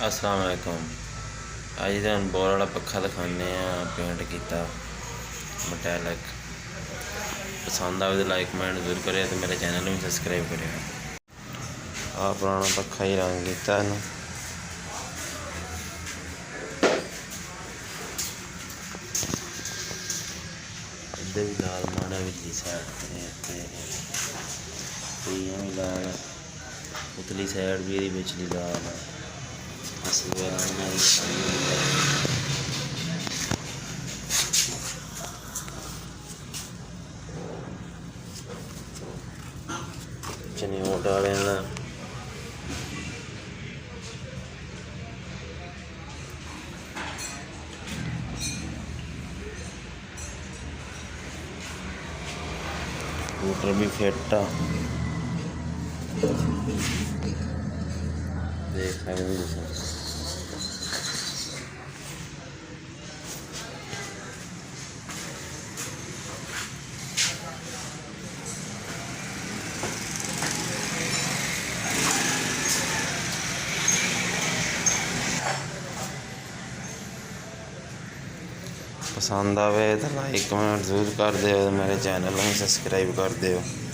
अस्सलाम वालेकुम। अज तुहानूं बोर वाला पक्खा दिखाने पेंट किया मटैलिक। पसंद आए तो लाइक कमेंट जरूर करें तो मेरे चैनल में सबसक्राइब करें। आ पुराना पक्खा ही रंग किया इनू इधर भी लाल माड़ा भी साइड भी लाल उतली साइड भी ये बिचली लाल है। चने डाले मोटर भी फिट आ देख सकते पसंद आवे तो लाइक कमेंट जरूर कर दो, मेरे चैनल में सबसक्राइब कर दो।